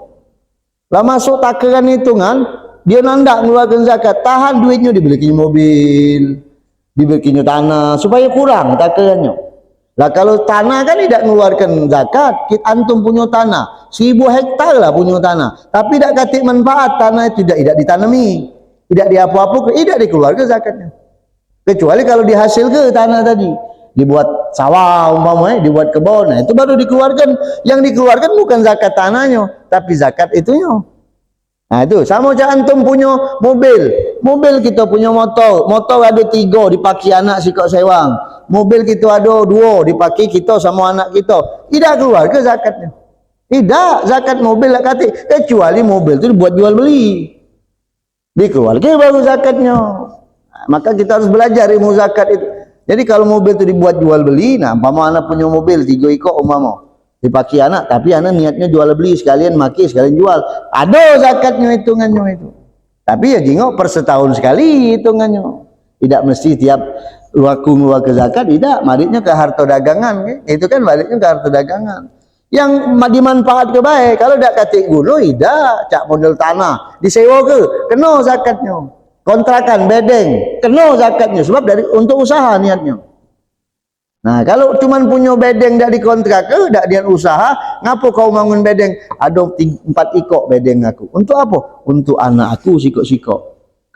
lah masuk takaran hitungan, dia nandak mengeluarkan zakat, tahan duitnya, dibelikin mobil, dibelikin tanah supaya kurang takarannya. Lah kalau tanah kan tidak mengeluarkan zakat, antum punya tanah 1000 hektar lah punya tanah, tapi tidak katik manfaat, tanah itu tidak ditanami, tidak diapa-apa, tidak dikeluarkan zakatnya. Kecuali kalau dihasil ke tanah tadi, dibuat sawah umpamanya, dibuat kebun, nah itu baru dikeluarkan. Yang dikeluarkan bukan zakat tanahnya, tapi zakat itunya. Nah itu sama macam antum punya mobil kita punya motor ada 3 dipakai anak sikok sewang, mobil kita ada 2 dipakai kita sama anak kita, tidak keluar ke zakatnya. Tidak, zakat mobil lah kata, kecuali mobil itu dibuat jual beli, dikeluarkan baru zakatnya. Nah, maka kita harus belajar ilmu zakat itu. Jadi kalau mobil itu dibuat jual beli, nah umpama anak punya mobil 3 ekor umpama dipakai anak, tapi anak niatnya jual beli, sekalian maki sekalian jual, ada zakatnya hitungannya itu. Tapi ya jingok per setahun sekali hitungannya, tidak mesti tiap waktu mengeluarkan zakat, tidak, baliknya ke harta dagangan, itu kan baliknya ke harta dagangan yang dimanfaat ke baik. Kalau tidak katik guna, tidak, cak model tanah disewa ke, kena zakatnya. Kontrakan bedeng kena zakatnya, sebab dari untuk usaha niatnya. Nah kalau cuman punya bedeng tidak dikontrak, tidak dia usaha, ngapa kau bangun bedeng? Ada 4 ekor bedeng aku. Untuk apa? Untuk anak aku sikok-sikok.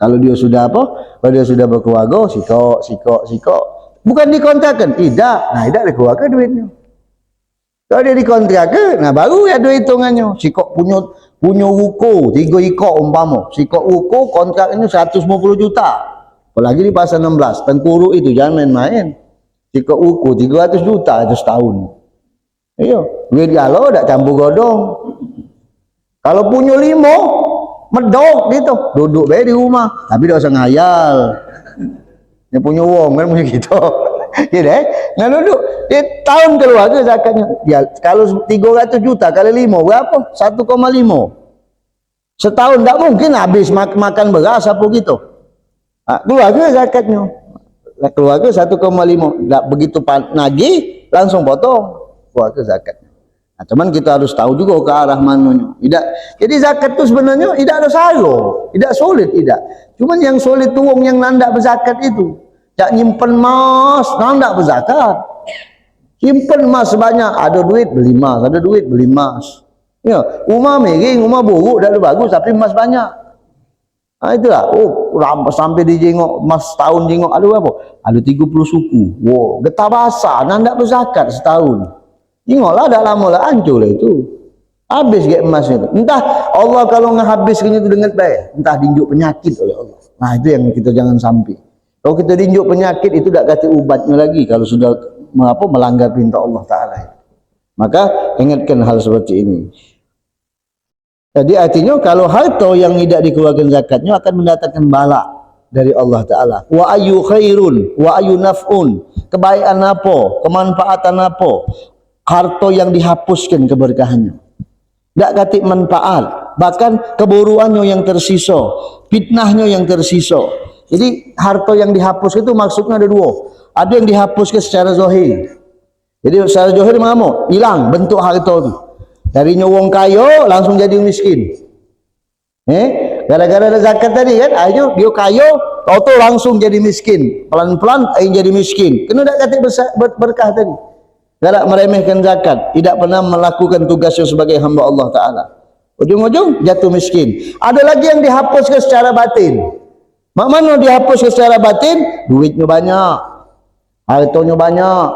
Kalau dia sudah apa? Kalau dia sudah berkeluarga, sikok. Bukan dikontrakkan, tidak. Nah tidak dikeluarkan duitnya. Kalau dia dikontrak ke, nah baru ada hitungannya. Sikok punya ruko 3 ikok umpama. Sikok ruko kontraknya 150 juta. Apalagi di pasal 16, Tengkuruk itu jangan main-main. Sikok ruko 300 juta itu setahun. Iya, duit galau tak campur godong. Kalau punya 5, medok gitu, duduk baik di rumah, tapi tak usah ngayal. Dia punya wong kan punya gitu. Ya deh, nah duduk. Dia tahun keluar ke zakatnya. Ya, kalau 300 juta kali 5 berapa? 1,5. Setahun tak mungkin habis makan beras apa gitu. Nah, keluar ke zakatnya. Keluar ke 1,5. Tak begitu nagih langsung potong. Keluar ke zakatnya. Nah, cuman kita harus tahu juga ke arah mananya. Tidak. Jadi zakat itu sebenarnya tidak ada sayo, tidak sulit tidak. Cuman yang sulit tuh wong yang nandak berzakat itu. Tak nyimpen emas, nandak berzakat. Simpen emas sebanyak, ada duit beli emas, ada duit beli emas. Ya, rumah miring, rumah buruk dah bagus tapi emas banyak. Nah itulah, sampai dijengok emas setahun jengok, ada berapa? Ada 30 suku. Wow, getah basah, nandak berzakat setahun. Tengoklah dah lama lah hancur lah itu. Habis ke emas itu. Entah Allah kalau ngehabiskannya itu dengan baik, entah dinjuk penyakit oleh Allah. Nah itu yang kita jangan sampai. Kalau kita dinjuk penyakit itu tak kata ubatnya lagi kalau sudah melanggar perintah Allah Ta'ala. Maka ingatkan hal seperti ini. Jadi artinya kalau harta yang tidak dikeluarkan zakatnya akan mendatangkan bala dari Allah Ta'ala. Wa ayu khairun, wa ayu naf'un. Kebaikan apa, kemanfaatan apa. Harta yang dihapuskan keberkahannya. Tak katik manfaat, bahkan keburuannya yang tersisa, fitnahnya yang tersisa. Jadi harta yang dihapus itu maksudnya ada dua. Ada yang dihapuskan secara zahir. Jadi secara zahir mana? Hilang bentuk harta itu. Darinya wong kaya langsung jadi miskin. Gara-gara ada zakat tadi kan, ayo dia kaya, tahu langsung jadi miskin. Pelan-pelan jadi miskin. Kena tak katik berkah tadi. Galak meremehkan zakat, tidak pernah melakukan tugasnya sebagai hamba Allah Ta'ala. Ujung-ujung jatuh miskin. Ada lagi yang dihapuskan secara batin. Mak mana dihapuskan secara batin? Duitnya banyak, hartanya banyak,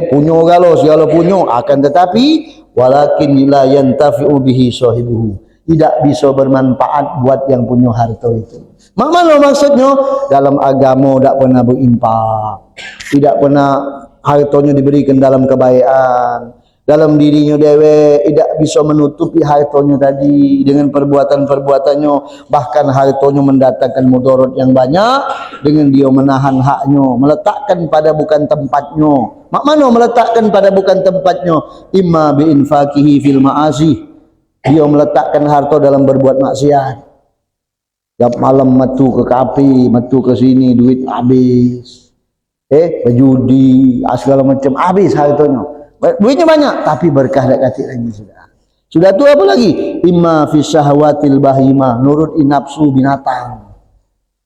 punya galau segala punya, akan tetapi walakin la yantafi'u bihi sahibuhu, tidak bisa bermanfaat buat yang punya harta itu. Mak mana maksudnya? Dalam agama tak pernah berimpak, tidak pernah hartanya diberikan dalam kebaikan, dalam dirinya dewe tidak bisa menutupi hartanya tadi dengan perbuatan-perbuatannya, bahkan hartanya mendatangkan mudarat yang banyak dengan dia menahan haknya, meletakkan pada bukan tempatnya. Mak mana meletakkan pada bukan tempatnya? Imma bi infaqihi fil ma'asi, dia meletakkan harta dalam berbuat maksiat. Tiap malam metu ke kafe, metu ke sini, duit habis. Berjudi, segala macam habis hartanya. Duitnya banyak tapi berkah tak katik lagi sudah. Sudah tu apa lagi? Imma fi syahwatil bahima, nurut nafsu binatang.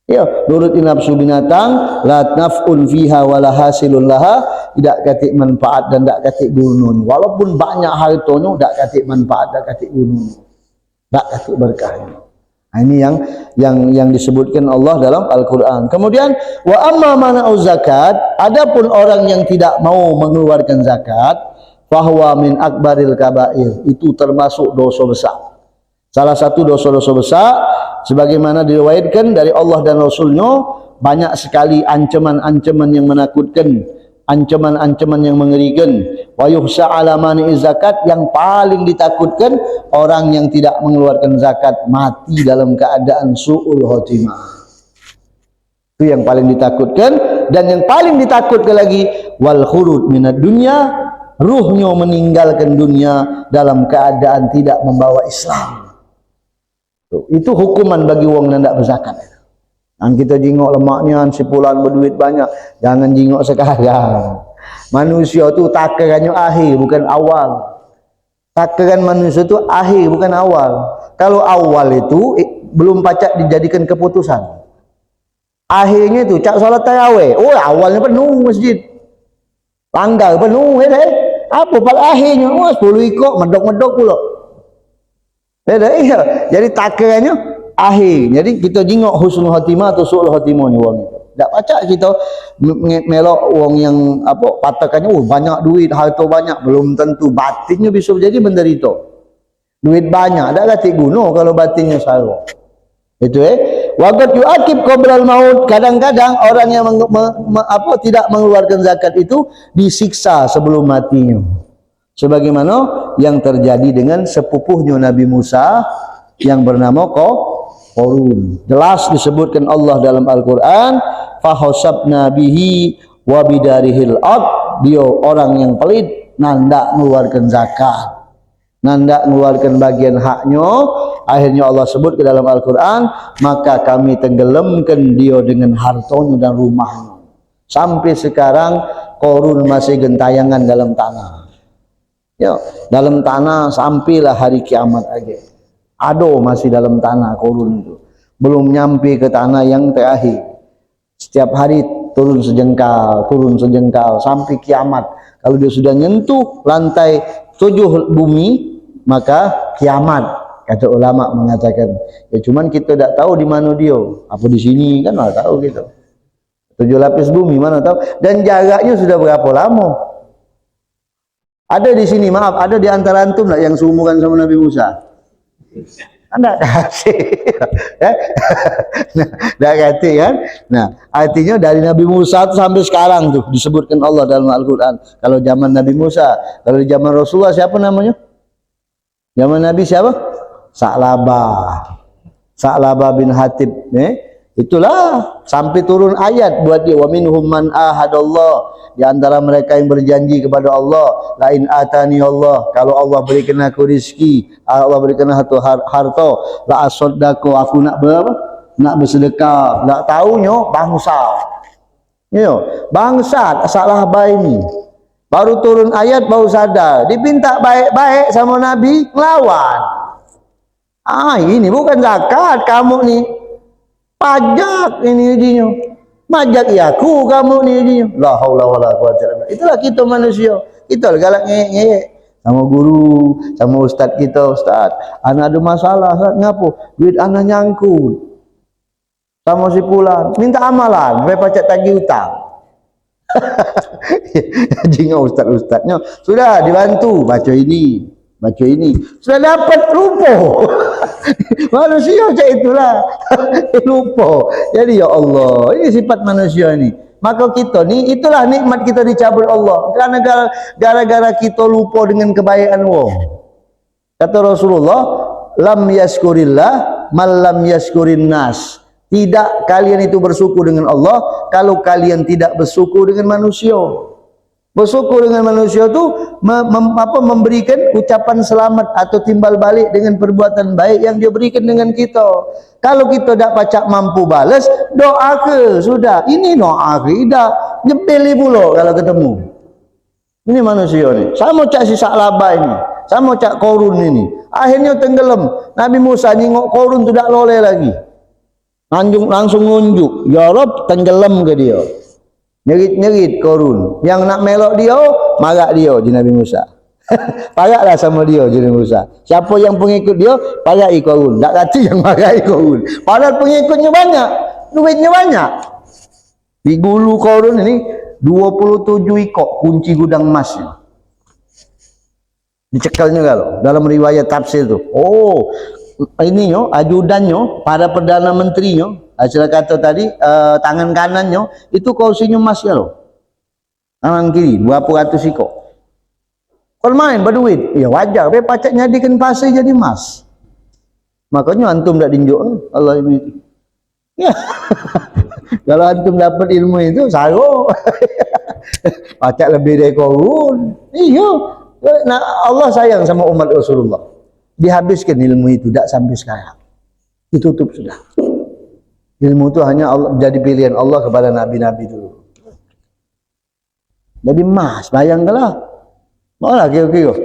Ya, nurut nafsu binatang, la naf'un fiha wala hasilun laha, tidak katik manfaat dan tak katik gunung. Walaupun banyak hartanya tak katik manfaat, tak katik gunung. Tak katik berkah. Nah, ini yang disebutkan Allah dalam Al-Quran. Kemudian wa amma mana'u zakat, adapun orang yang tidak mau mengeluarkan zakat, fahuwa min akbaril kabair, itu termasuk dosa besar. Salah satu dosa-dosa besar, sebagaimana diriwayatkan dari Allah dan Rasulnya, banyak sekali ancaman-ancaman yang menakutkan, ancaman-ancaman yang mengerikan. Wa yuhsa ala mani'iz zakat, yang paling ditakutkan orang yang tidak mengeluarkan zakat mati dalam keadaan su'ul khotimah. Itu yang paling ditakutkan. Dan yang paling ditakutkan lagi, wal khurud minad dunya, ruhnya meninggalkan dunia dalam keadaan tidak membawa Islam. Itu hukuman bagi wong yang tidak berzakat. Dan kita jingok lemaknya, sepulan berduit banyak, jangan jingok sekarang. Manusia tu takarannya akhir bukan awal. Takaran manusia tu akhir bukan awal. Kalau awal itu belum pacak dijadikan keputusan. Akhirnya tu cak solat tarawih. Oh, awalnya penuh masjid. Langgar penuh apa pada akhirnya? Oh, 10 ikut medok-medok pula. Iya. Jadi takarannya akhir. Jadi kita jingok husnul khatimah atau su'ul khatimah ni wang itu. Tak pacak kita melok wong yang apa patakannya banyak duit, harta banyak, belum tentu batinnya bisa jadi menderita. Duit banyak dak kati guna kalau batinnya sara. Itu waqad yu'aqib qabla al-maut. Kadang-kadang orang yang tidak mengeluarkan zakat itu disiksa sebelum matinya. Sebagaimana yang terjadi dengan sepupuhnya Nabi Musa yang bernama Qarun. Jelas disebutkan Allah dalam Al-Qur'an, fahasabna bihi wa bidarihil ard. Dia orang yang pelit, nanda mengeluarkan zakat, nanda mengeluarkan bagian haknya. Akhirnya Allah sebut ke dalam Al-Quran, maka kami tenggelamkan dia dengan hartanya dan rumahnya. Sampai sekarang Qarun masih gentayangan dalam tanah. Ya, dalam tanah sampailah hari kiamat aja. Ado masih dalam tanah Qarun itu. Belum nyampe ke tanah yang terakhir. Setiap hari turun sejengkal sampai kiamat. Kalau dia sudah nyentuh lantai 7 bumi, maka kiamat. Kata ulama mengatakan, ya cuman kita tak tahu di mana dia. Apa di sini kan tak tahu gitu. 7 lapis bumi mana tahu. Dan jaraknya sudah berapa lama? Ada di sini, maaf, ada di antara antum tak yang seumuran sama Nabi Musa? Anda kasih, dah kata kan? Nah, artinya dari Nabi Musa sampai sekarang tuh disebutkan Allah dalam Al-Quran. Kalau zaman Nabi Musa, kalau di zaman Rasulullah siapa namanya? Zaman Nabi siapa? Sa'labah bin Hatib. Itulah sampai turun ayat buat dia, wa minhum man ahadallah. Di antara mereka yang berjanji kepada Allah, la in atani Allah, kalau Allah berikan aku rezeki, Allah berikan aku harta, la asaddaqu, aku nak bersedekah. Tak tahunya bangsa. Yo, bangsa salah baik ni. Baru turun ayat baru sadar, dipinta baik-baik sama Nabi, ngelawan. Ini bukan zakat kamu ni. Pajak ini dinya. Majak yaku kamu ni dinya. La haula wala quwwata illa billah. Itulah kita manusia. Kita galak ngeyek sama guru, sama ustaz kita, ustaz, anak ada masalah, ustaz, ngapo? Duit anak nyangkut. Sama si fulan, minta amalan, supaya pacak tagih hutang. Jinga ustaz-ustaznya sudah dibantu baca ini, sudah dapat lupa. Manusia macam itulah. Lupa. Jadi ya Allah, ini sifat manusia ini. Maka kita ni, itulah nikmat kita dicabut Allah. Karena gara-gara kita lupa dengan kebaikan Allah. Kata Rasulullah, lam yaskurillah mal lam yaskurin nas. Tidak kalian itu bersyukur dengan Allah kalau kalian tidak bersyukur dengan manusia. Bersyukur dengan manusia itu memberikan ucapan selamat atau timbal balik dengan perbuatan baik yang dia berikan dengan kita. Kalau kita tak pacak mampu balas, doa ke sudah. Ini doa ke tidak nyebeli pula kalau ketemu. Ini manusia ni. Sama cak si Sa'labah ini, sama cak Qarun ini. Akhirnya tenggelam. Nabi Musa nengok Qarun tu tak loleh lagi. Langsung nunjuk, ya Rabb, tenggelam ke dia. Nyerit-nyerit Qarun. Yang nak melok dia, marah dia je Nabi Musa. Paraklah sama dia je Nabi Musa. Siapa yang pengikut dia, parai Qarun. Tak kata yang marai Qarun. Padahal pengikutnya banyak, duitnya banyak. Di gulu Qarun ini 27 ekor kunci gudang emasnya. Dicekalnya kalau dalam riwayat tafsir tu. Oh, ininya ajudannya, para perdana menterinya, hasil kata tadi, tangan kanannya itu kursinya emas ya loh, tangan kiri berapa ratus ekor. Kalau main berduit, ya wajar. Tapi pacak nyadikan pasir jadi emas. Makanya antum tak tinjuk Allah ini. Ya, kalau antum dapat ilmu itu, saru. Pacak lebih dari Qarun. Iya, nah, Allah sayang sama umat Rasulullah. Dihabiskan ilmu itu, tak sampai sekarang. Ditutup sudah. Ilmu itu hanya Allah, jadi pilihan Allah kepada nabi-nabi dulu. Jadi emas, bayangkanlah. Malah kira-kira.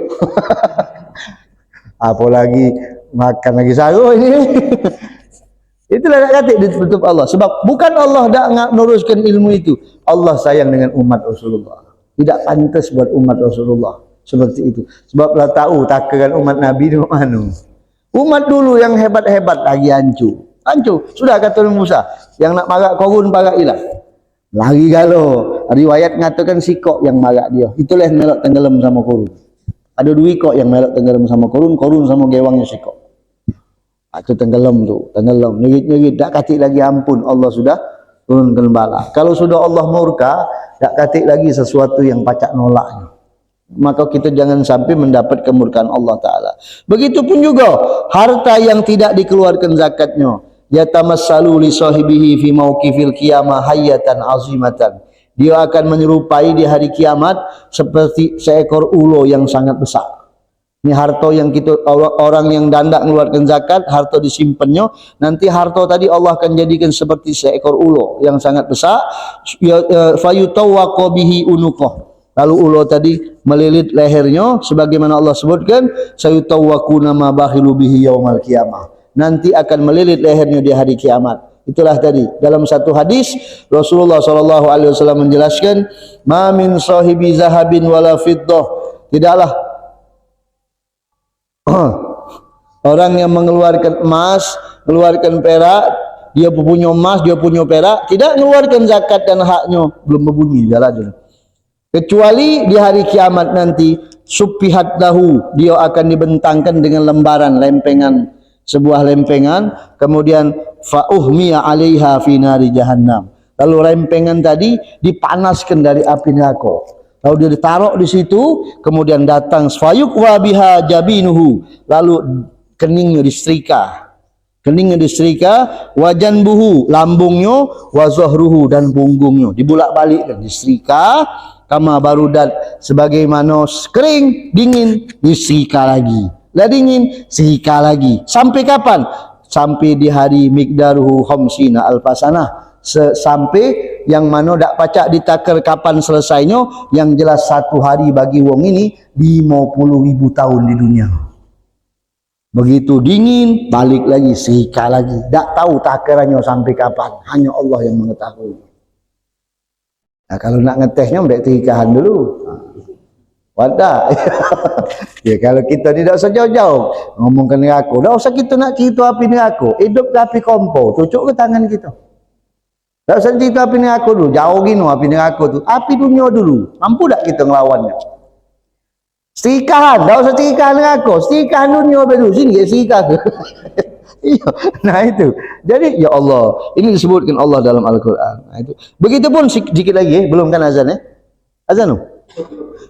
Apalagi makan lagi saru ini. Itulah nak kata ditutup Allah. Sebab bukan Allah tak nuruskan ilmu itu. Allah sayang dengan umat Rasulullah. Tidak pantas buat umat Rasulullah seperti itu. Sebab lah tahu takaran umat Nabi di mana. Umat dulu yang hebat-hebat lagi hancur. Hancur. Sudah kata Musa, yang nak marah Qarun parailah. Lagi galau. Riwayat mengatakan sikok yang marak dia. Itulah yang melok tenggelam sama korun. Ada dua kok yang melok tenggelam sama korun, korun sama gewangnya sikok. Itu tenggelam tu, tenggelam. Nyerit-nyerit, tak katik lagi ampun. Allah sudah turunkan bala. Kalau sudah Allah murka, tak katik lagi sesuatu yang pacak nolaknya. Maka kita jangan sampai mendapat kemurkaan Allah Ta'ala. Begitupun juga harta yang tidak dikeluarkan zakatnya, yatamassalu li sahibihi fi mauqifil qiyamah hayatan azimatan. Dia akan menyerupai di hari kiamat seperti seekor ulo yang sangat besar. Ini harta yang kita, orang yang dandak mengeluarkan zakat, harta disimpannya, nanti harta tadi Allah akan jadikan seperti seekor ulo yang sangat besar. Fayutawwaqa bihi unuqah. Lalu ulo tadi melilit lehernya, sebagaimana Allah sebutkan, sayutawwaquna ma bakhilu bihi yaumal qiyamah. Nanti akan melilit lehernya di hari kiamat. Itulah tadi dalam satu hadis Rasulullah SAW menjelaskan, ma min sahibi zahabin wala fiddah, tidaklah orang yang mengeluarkan emas, mengeluarkan perak, dia punya emas, dia punya perak, tidak mengeluarkan zakat dan haknya, belum berbunyi jalan. Kecuali di hari kiamat nanti supihat lahu, dia akan dibentangkan dengan lembaran, lempengan, sebuah lempengan, kemudian fa'uhmiya 'alaiha fi nari jahannam. Lalu lempengan tadi dipanaskan dari api neraka. Lalu dia ditaruh di situ, kemudian datang fayuqwa biha jabinuhu, lalu keningnya disetrika. Keningnya disetrika, wajan buhu, lambungnya, wazahruhu, dan punggungnya dibulak-balikkan, disetrika kama barudat, sebagaimana kering, dingin, disetrika lagi. Lah dingin, setrika lagi. Sampai kapan? Sampai di hari miqdaruhu khamsina alfasanah. Sampai yang mana dak pacak ditakar kapan selesainya, yang jelas satu hari bagi wong ini 50.000 tahun di dunia. Begitu dingin, balik lagi, setrika lagi. Dak tahu takarannya sampai kapan, hanya Allah yang mengetahui. Nah, kalau nak ngetesnya mbak trikahan dulu. Wadah. Ya, kalau kita tidak usah jauh-jauh ngomongkan neraka, dah usah kita nak cerita api neraka, hidup ke api kompor, tucuk ke tangan kita. Dah usah cerita api neraka dulu, jauh gini api neraka tu, api dunia dulu, mampu tak kita ngelawannya? Serikahan, dah usah serikahan neraka, serikahan dunia dulu, sini ke serikah. Nah itu, jadi ya Allah, ini disebutkan Allah dalam Al-Quran. Nah, itu. Begitupun sedikit lagi, belum kan azan azan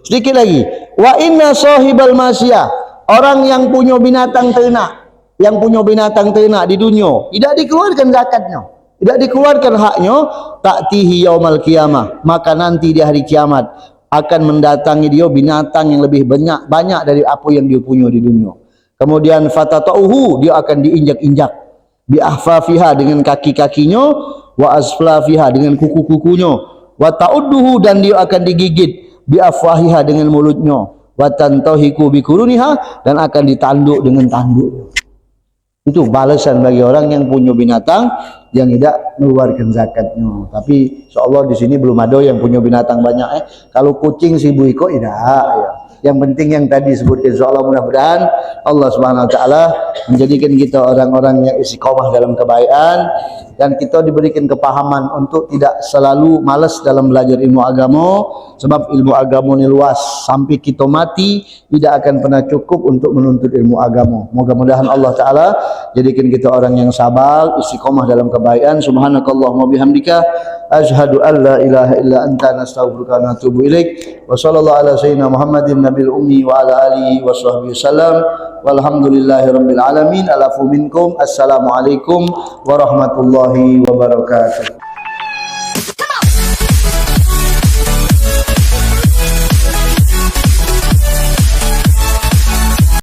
sedikit lagi, wa inna sahibal masyah, orang yang punya binatang ternak, di dunia, tidak dikeluarkan zakatnya, tidak dikeluarkan haknya, ta'tihi yaumal qiyamah, maka nanti di hari kiamat akan mendatangi dia binatang yang lebih banyak dari apa yang dia punya di dunia. Kemudian fatatauhu, dia akan diinjak-injak, bi ahfafiha, dengan kaki-kakinya, wa asflafiha, dengan kuku-kukunya, wa ta'udduhu, dan dia akan digigit, bi afwahiha, dengan mulutnya, wa tantahiku bi kuruniha, dan akan ditanduk dengan tanduknya. Itu balasan bagi orang yang punya binatang yang tidak mengeluarkan zakatnya. Tapi insyaallah di sini belum ada yang punya binatang banyak. Kalau kucing 1000 ekor tidak ya. Yang penting yang tadi sebutkan, insyaallah mudah-mudahan Allah Subhanahu wa taala menjadikan kita orang-orang yang istiqomah dalam kebaikan, dan kita diberikan kepahaman untuk tidak selalu malas dalam belajar ilmu agama, sebab ilmu agama ini luas, sampai kita mati tidak akan pernah cukup untuk menuntut ilmu agama. Mudah-mudahan Allah taala jadikan kita orang yang sabar, istiqomah dalam kebaikan. Subhanakallahumma bihamdika asyhadu an la ilaha illa anta, nastaghfiruka wa natubu ilaik. Wa sallallahu ala sayyidina Muhammadin nabil ummi wa ala alihi wa sahbihi wasallam. Walhamdulillahi rabbil alamin. Alafu minkum. Assalamualaikum warahmatullahi wabarakatuh.